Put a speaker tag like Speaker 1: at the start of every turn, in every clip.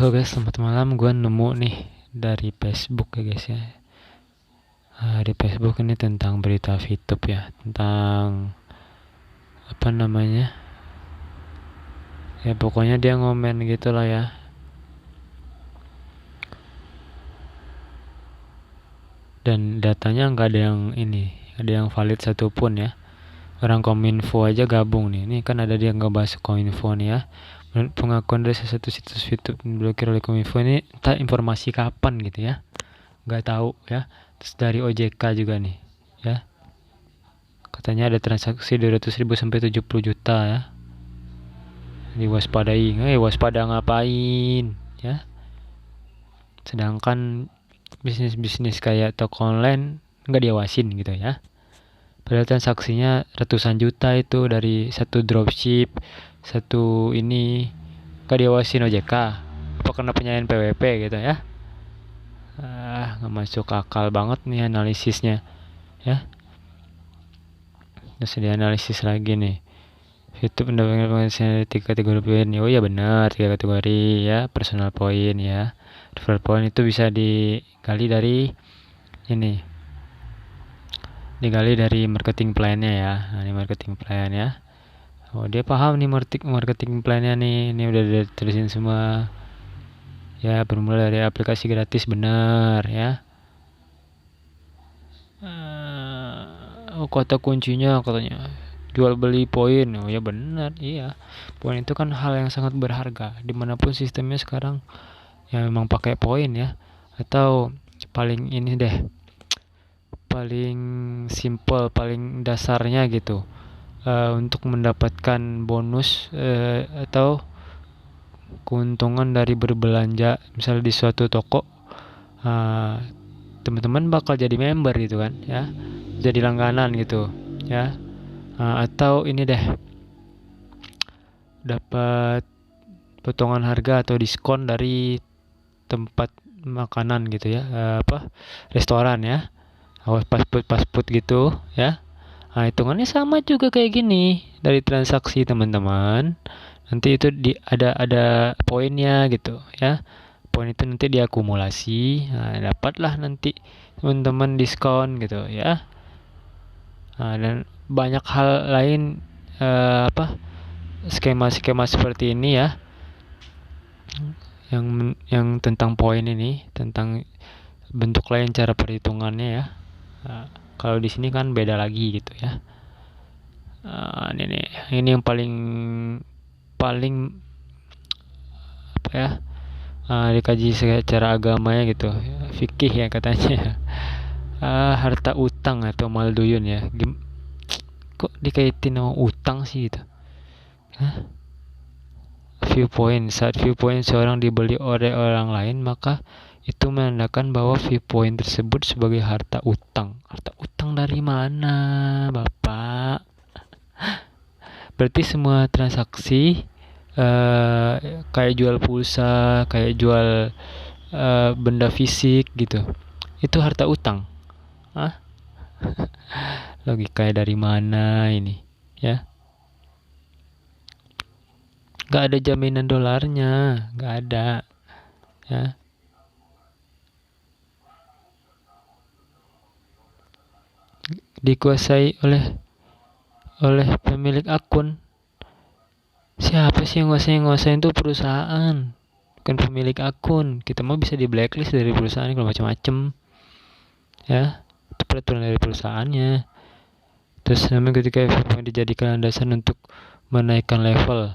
Speaker 1: Halo guys, selamat malam. Gue nemu nih dari Facebook ya guys ya. Di Facebook ini tentang berita VTube ya, tentang apa namanya? Ya pokoknya dia ngomen gitu lah ya. Dan datanya nggak ada yang ada yang valid satupun ya. Orang Kominfo aja gabung nih. Ini kan ada dia ngebahas Kominfo nih ya. Menurut pengakuan dari salah satu situs VTube diblokir oleh Kominfo ini, entah informasi kapan gitu ya. Nggak tahu ya. Terus dari OJK juga nih ya. Katanya ada transaksi 200.000 sampai 70 juta ya. Diwaspadai. Waspada ngapain ya? Sedangkan bisnis-bisnis kayak toko online nggak diawasin gitu ya. Padahal transaksinya ratusan juta itu dari satu dropship, satu ini nggak diawasin OJK. Apa karena penyayan PWP gitu ya? Nggak masuk akal banget nih analisisnya ya. Terus dianalisis lagi nih. YouTube mendapatkan pengisian 3 kategori poin. Oh ya benar, 3 kategori ya. Personal point ya. Referral point itu bisa digali dari ini. Digali dari marketing plan-nya ya. Nah, ini marketing plan ya. Oh, dia paham nih marketing plan-nya nih. Ini udah ditulisin semua. Ya, bermula dari aplikasi gratis benar ya. Kata kuncinya katanya jual beli poin. Oh ya benar, iya. Poin itu kan hal yang sangat berharga dimanapun sistemnya sekarang ya, memang pakai poin ya. Atau paling ini deh, paling simple, paling dasarnya gitu, untuk mendapatkan bonus atau keuntungan dari berbelanja misalnya di suatu toko. Teman-teman bakal jadi member gitu kan ya, jadi langganan gitu ya. Atau ini deh, dapat potongan harga atau diskon dari tempat makanan gitu ya, restoran ya, fast food gitu ya. Hitungannya sama juga kayak gini dari transaksi teman-teman. Nanti itu ada poinnya gitu ya. Poin itu nanti diakumulasi, dapatlah nanti teman-teman diskon gitu ya. Dan banyak hal lain, skema-skema seperti ini ya, yang tentang poin ini, tentang bentuk lain cara perhitungannya ya. Kalau di sini kan beda lagi gitu ya. Ini yang paling apa ya, dikaji secara agamanya gitu, fikih ya katanya. Harta utang atau malduyun ya. Kok dikaitin sama utang sih gitu? Saat viewpoint seorang dibeli oleh orang lain, maka itu menandakan bahwa viewpoint tersebut sebagai harta utang. Harta utang dari mana, Bapak? Berarti semua transaksi, kayak jual pulsa, kayak jual benda fisik gitu, itu harta utang. Logikanya dari mana ini ya? Gak ada jaminan dolarnya, gak ada ya. Dikuasai oleh pemilik akun. Siapa sih yang nguasain itu? Perusahaan, bukan pemilik akun. Kita mau bisa di blacklist dari perusahaan kalau macam-macam ya. Itu peraturan dari perusahaannya. Terus namanya ketika viewpoint dijadikan landasan untuk menaikkan level.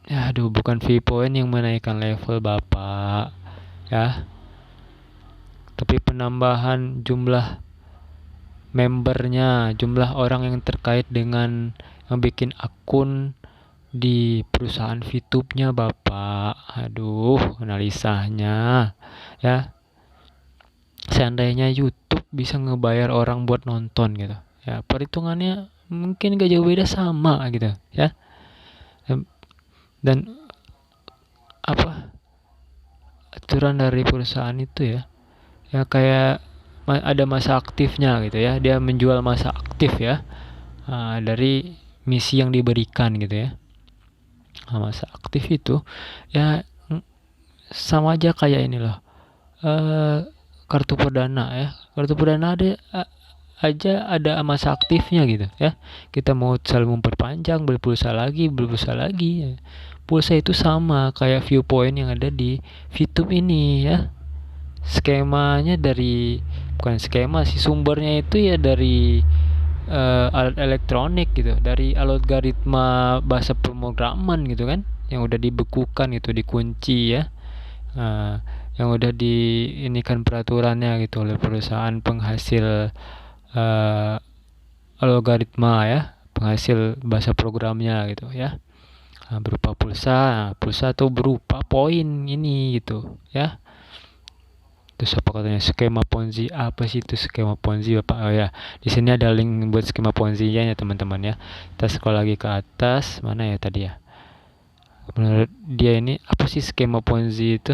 Speaker 1: Ya aduh, bukan viewpoint yang menaikkan level Bapak ya, tapi penambahan jumlah membernya, jumlah orang yang terkait dengan yang bikin akun di perusahaan VTube-nya Bapak. Aduh, analisanya ya. Seandainya YouTube bisa ngebayar orang buat nonton gitu ya, perhitungannya mungkin gak jauh beda sama gitu ya. Dan aturan dari perusahaan itu ya kayak ada masa aktifnya gitu ya, dia menjual masa aktif ya, dari misi yang diberikan gitu ya. Masa aktif itu ya sama aja kayak ini loh, kartu perdana ya. Kartu perdana aja ada masa aktifnya gitu ya. Kita mau selalu memperpanjang, beli pulsa lagi ya. Pulsa itu sama kayak Viewpoint yang ada di VTube ini ya. Skemanya dari, bukan skema sih, sumbernya itu ya dari alat elektronik gitu, dari algoritma bahasa pemrograman gitu kan, yang udah dibekukan gitu, dikunci ya. Yang udah di ini kan peraturannya gitu oleh perusahaan penghasil algoritma ya, penghasil bahasa programnya gitu ya. Berupa pulsa atau berupa poin ini gitu ya. Terus apa katanya, skema Ponzi, apa sih itu skema Ponzi Bapak? Oh ya, di sini ada link buat skema Ponzi-nya ya teman-teman ya. Kita scroll lagi ke atas, mana ya tadi ya? Menurut dia ini apa sih skema Ponzi itu?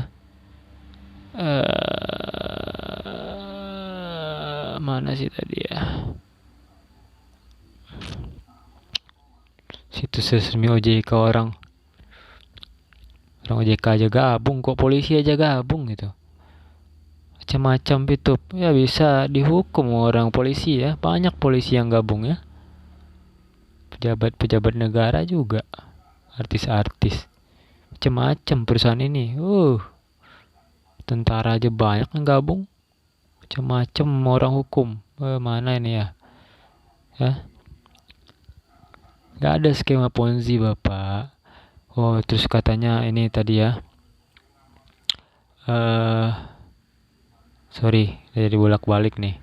Speaker 1: Mana sih tadi ya? Situs resmi OJK, orang OJK aja gabung, kok polisi aja gabung gitu. Macam-macam itu ya, bisa dihukum orang polisi ya, banyak polisi yang gabung ya, pejabat-pejabat negara juga, artis-artis, macam-macam perusahaan ini. Tentara aja banyak yang gabung, macam-macam orang hukum. Mana ini ya nggak ada skema Ponzi Bapak. Terus katanya ini tadi ya, sorry jadi bolak-balik nih.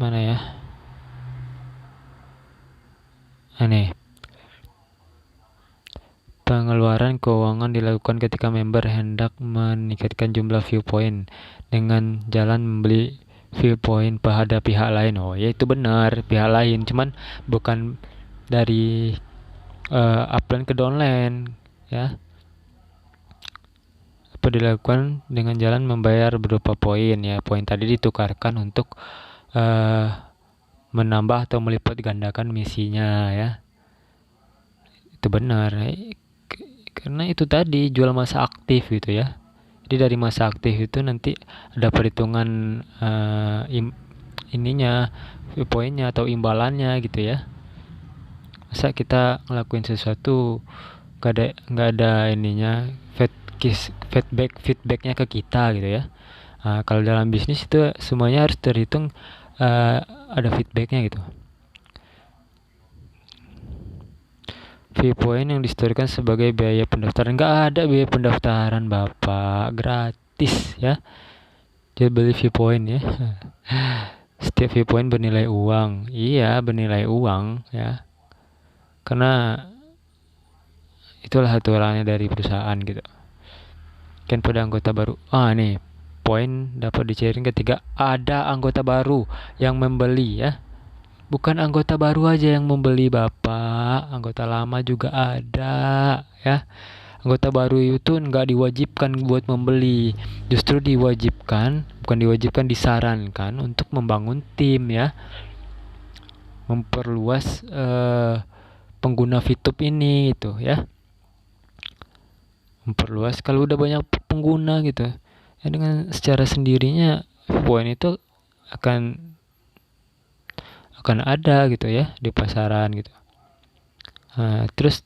Speaker 1: Mana ya? Aneh. Pengeluaran keuangan dilakukan ketika member hendak meningkatkan jumlah Viewpoint dengan jalan membeli Viewpoint pada pihak lain. Ya itu benar, pihak lain, cuman bukan dari upline ke downline ya. Apa dilakukan dengan jalan membayar berupa poin ya. Poin tadi ditukarkan untuk menambah atau melipat gandakan misinya ya. Itu benar. Karena itu tadi jual masa aktif gitu ya. Jadi dari masa aktif itu nanti ada perhitungan ininya, poinnya atau imbalannya gitu ya. Masa kita ngelakuin sesuatu nggak ada ininya, feedbacknya ke kita gitu ya. Kalau dalam bisnis itu semuanya harus terhitung, ada feedbacknya gitu. Viewpoint yang distorkan sebagai biaya pendaftaran, nggak ada biaya pendaftaran Bapak, gratis ya. Jadi beli Viewpoint ya. Setiap Viewpoint bernilai uang, iya bernilai uang ya, karena itulah aturannya dari perusahaan gitu kan. Pada anggota baru, nih poin dapat dicairin ketika ada anggota baru yang membeli ya. Bukan anggota baru aja yang membeli Bapak, anggota lama juga ada ya. Anggota baru itu nggak diwajibkan buat membeli, justru disarankan untuk membangun tim ya, memperluas pengguna VTube ini gitu ya. Memperluas kalau udah banyak pengguna gitu ya, dengan secara sendirinya poin itu akan ada gitu ya di pasaran gitu. Terus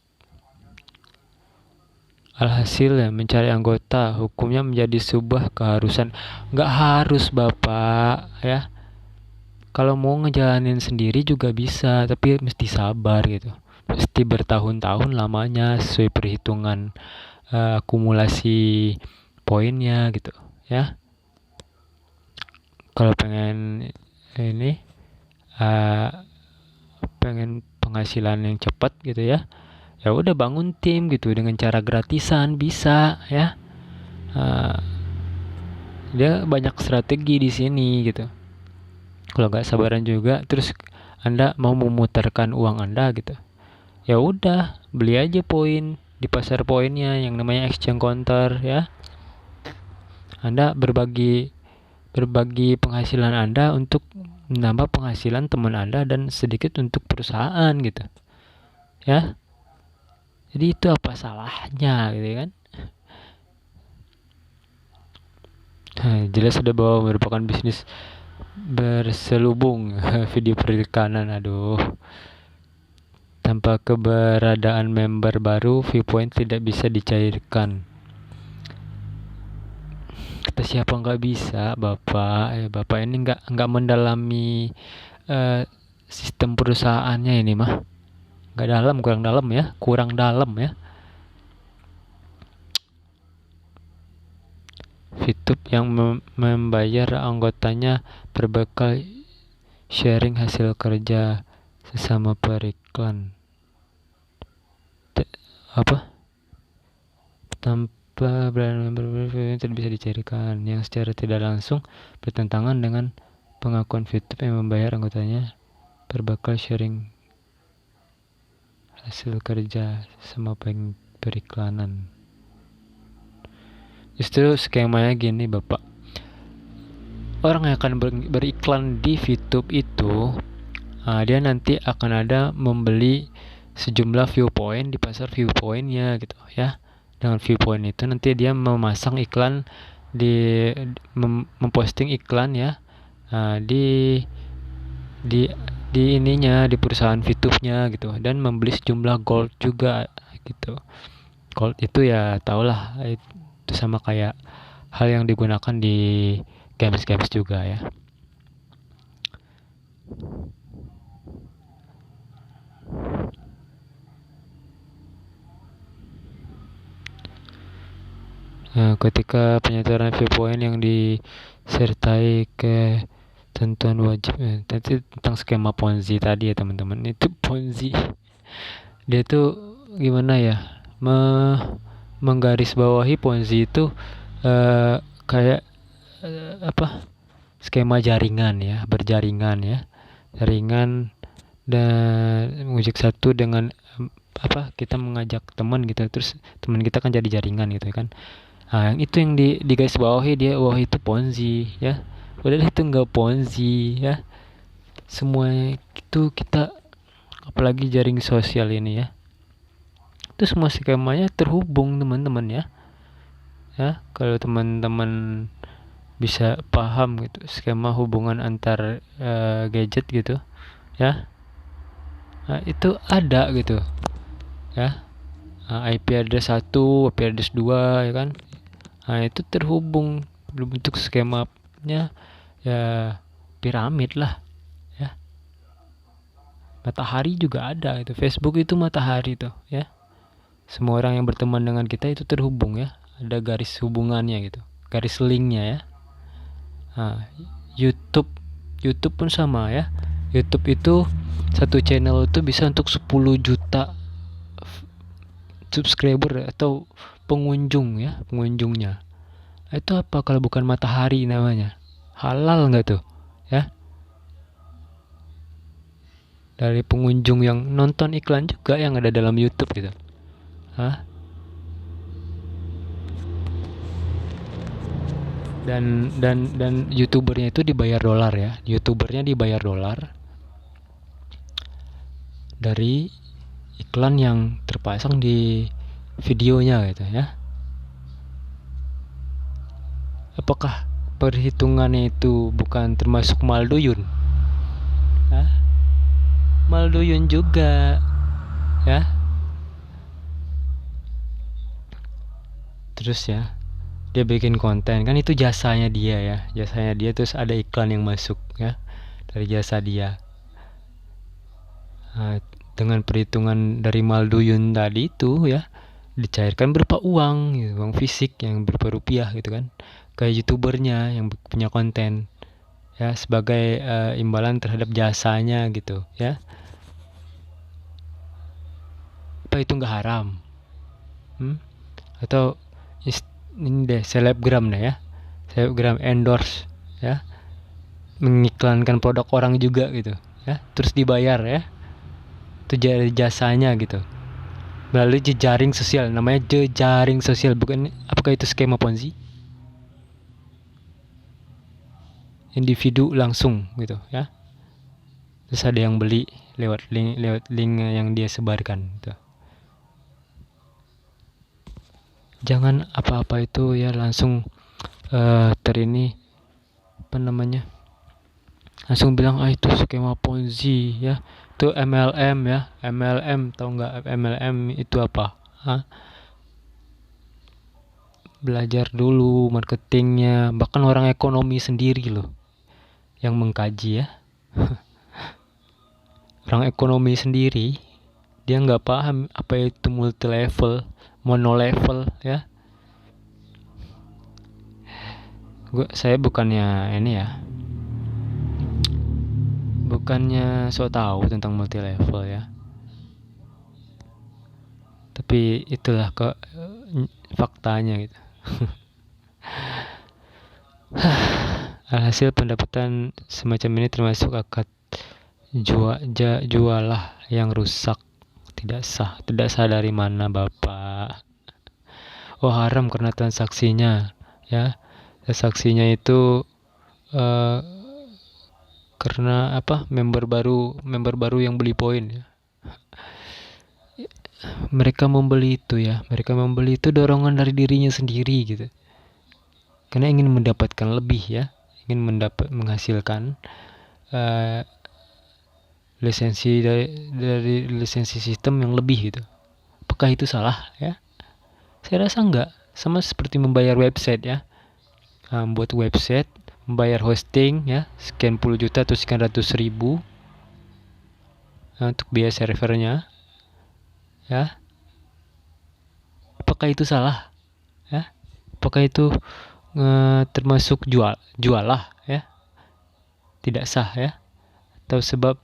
Speaker 1: alhasil ya, mencari anggota hukumnya menjadi sebuah keharusan. Nggak harus Bapak ya, kalau mau ngejalanin sendiri juga bisa, tapi mesti sabar gitu, mesti bertahun-tahun lamanya sesuai perhitungan akumulasi poinnya gitu ya. Kalau pengen ini pengen penghasilan yang cepat gitu ya, ya udah bangun tim gitu dengan cara gratisan bisa ya. Dia banyak strategi di sini gitu. Kalau nggak sabaran juga, terus Anda mau memutarkan uang Anda gitu, ya udah beli aja poin di pasar poinnya yang namanya exchange counter ya. Anda berbagi penghasilan Anda untuk menambah penghasilan teman Anda dan sedikit untuk perusahaan gitu ya. Jadi itu apa salahnya gitu kan? Jelas sudah bahwa merupakan bisnis berselubung video periklanan. Aduh, tanpa keberadaan member baru, Viewpoint tidak bisa dicairkan. Kata siapa nggak bisa, Bapak? Bapak ini nggak mendalami sistem perusahaannya ini mah. Nggak dalam, kurang dalam ya. VTube yang membayar anggotanya berbekal sharing hasil kerja sesama periklan. Tanpa brand member tidak bisa dicarikan, yang secara tidak langsung bertentangan dengan pengakuan VTube yang membayar anggotanya berbekal sharing hasil kerja sesama periklanan. Justru skemanya gini, Bapak. Orang yang akan beriklan di VTube itu, dia nanti akan ada membeli sejumlah viewpoint di pasar viewpointnya gitu ya. Dengan viewpoint itu nanti dia memasang iklan memposting iklan ya di ininya, di perusahaan VTube-nya gitu, dan membeli sejumlah gold juga gitu. Gold itu ya tahulah, itu sama kayak hal yang digunakan di games juga ya. Nah, ketika penyetoran viewpoint yang disertai ketentuan wajib, tadi tentang skema Ponzi tadi ya teman-teman. Itu Ponzi, dia tuh gimana ya, menggarisbawahi Ponzi itu kayak skema jaringan ya, berjaringan ya, jaringan, dan mengujak satu dengan kita mengajak teman gitu, terus teman kita kan jadi jaringan gitu kan. Yang itu yang di guys bawahi dia, wah itu Ponzi ya, padahal itu enggak Ponzi ya. Semuanya itu kita, apalagi jaring sosial ini ya, itu semua skemanya terhubung teman-teman ya. Kalau teman-teman bisa paham gitu skema hubungan antar gadget gitu ya, itu ada gitu ya, IP address 1, IP address 2 ya kan. Itu terhubung berbentuk skemanya ya, piramid lah ya. Matahari juga ada itu, Facebook itu matahari tuh ya. Semua orang yang berteman dengan kita itu terhubung ya, ada garis hubungannya gitu, garis linknya ya. YouTube pun sama ya. YouTube itu satu channel itu bisa untuk 10 juta subscriber atau pengunjungnya. Itu apa kalau bukan matahari namanya? Halal nggak tuh ya? Dari pengunjung yang nonton iklan juga yang ada dalam YouTube gitu. Dan YouTubernya itu dibayar dolar ya. YouTubernya dibayar dolar dari iklan yang terpasang di videonya gitu ya. Apakah perhitungannya itu bukan termasuk malduyun? Malduyun juga ya. Terus ya, dia bikin konten kan, itu jasanya dia terus ada iklan yang masuk ya dari jasa dia. Dengan perhitungan dari malduyun tadi itu ya, dicairkan berupa uang gitu, uang fisik yang berupa rupiah gitu kan, kayak youtubernya yang punya konten ya, sebagai imbalan terhadap jasanya gitu ya. Apa itu nggak haram? Atau ini deh, selebgram endorse ya, mengiklankan produk orang juga gitu ya, terus dibayar ya, itu jasanya gitu melalui jejaring sosial, namanya jejaring sosial. Bukan, apakah itu skema Ponzi? Individu langsung gitu ya, terus ada yang beli lewat link yang dia sebarkan gitu. Jangan apa-apa itu ya langsung terini apa namanya, langsung bilang itu skema Ponzi ya, itu MLM ya. MLM, tahu nggak MLM itu apa? Belajar dulu marketingnya, bahkan orang ekonomi sendiri loh yang mengkaji ya. Orang ekonomi sendiri dia nggak paham apa itu multi level, mono level ya. Saya bukannya ini ya, bukannya so tahu tentang multi level ya, tapi itulah faktanya gitu. Alhasil pendapatan semacam ini termasuk akad jualah yang rusak, tidak sah. Tidak sah dari mana Bapak? Oh, haram karena transaksinya ya. Transaksinya itu karena apa? Member baru yang beli poin ya. Mereka membeli itu dorongan dari dirinya sendiri gitu. Karena ingin mendapatkan lebih ya, ingin menghasilkan lisensi dari lisensi sistem yang lebih gitu. Apakah itu salah ya? Saya rasa enggak. Sama seperti membayar website ya. Buat website, membayar hosting ya, sekian puluh juta atau sekian ratus ribu untuk biaya servernya ya. Apakah itu salah ya? Apakah itu termasuk jualah ya? Tidak sah ya? Atau sebab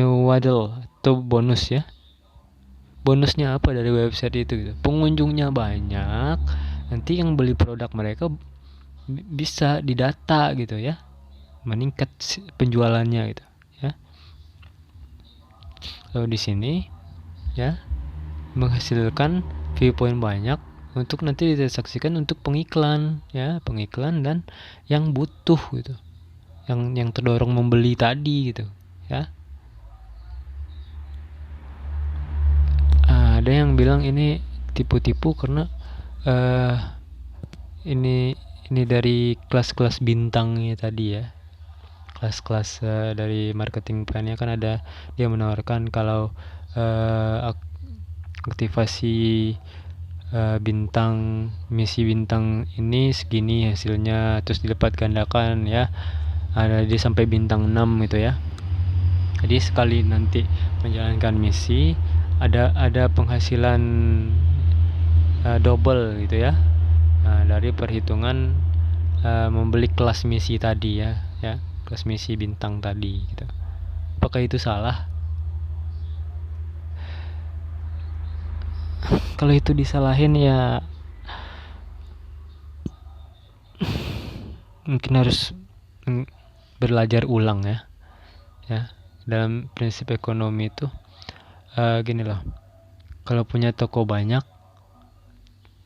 Speaker 1: waddle atau bonus ya? Bonusnya apa dari website itu gitu? Pengunjungnya banyak, nanti yang beli produk mereka bisa didata gitu ya, meningkat penjualannya gitu ya. Lalu di sini ya menghasilkan view point banyak untuk nanti ditransaksikan untuk pengiklan ya, pengiklan dan yang butuh gitu, yang terdorong membeli tadi gitu ya. Ada yang bilang ini tipu-tipu karena ini dari kelas-kelas bintangnya tadi ya, kelas-kelas dari marketing plan-nya kan ada, dia menawarkan kalau aktivasi bintang, misi bintang ini segini hasilnya, terus dilipat gandakan ya, ada dia sampai bintang 6 gitu ya. Jadi sekali nanti menjalankan misi ada penghasilan double gitu ya. Dari perhitungan membeli kelas misi tadi ya, kelas misi bintang tadi gitu. Apakah itu salah? Kalau itu disalahin ya mungkin harus belajar ulang ya. Dalam prinsip ekonomi itu gini loh, kalau punya toko banyak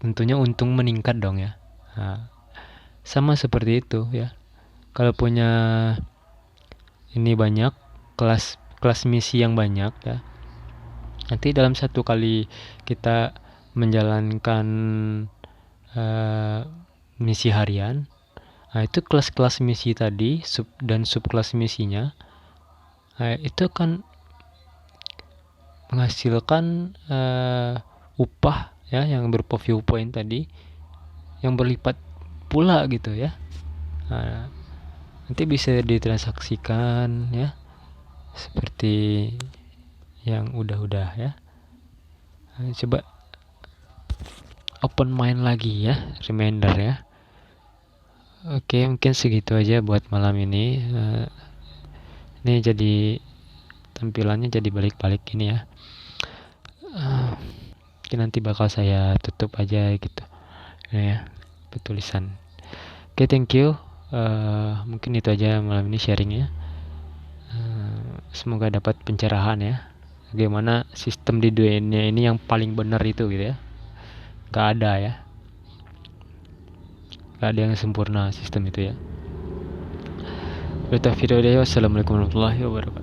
Speaker 1: tentunya untung meningkat dong ya. Sama seperti itu ya, kalau punya ini banyak kelas misi yang banyak ya, nanti dalam satu kali kita menjalankan misi harian, itu kelas-kelas misi tadi dan subkelas misinya itu akan menghasilkan upah ya yang berupa view point tadi yang berlipat pula gitu ya. Nanti bisa ditransaksikan ya seperti yang udah ya. Coba open mind lagi ya, reminder ya. Oke, mungkin segitu aja buat malam ini. Ini jadi tampilannya jadi balik-balik ini ya. Mungkin nanti bakal saya tutup aja gitu ya, tulisan. Oke, thank you. Mungkin itu aja malam ini sharingnya. Semoga dapat pencerahan ya, bagaimana sistem di dunia ini yang paling benar itu gitu ya. Gak ada ya, gak ada yang sempurna sistem itu ya. Wassalamualaikum warahmatullahi wabarakatuh.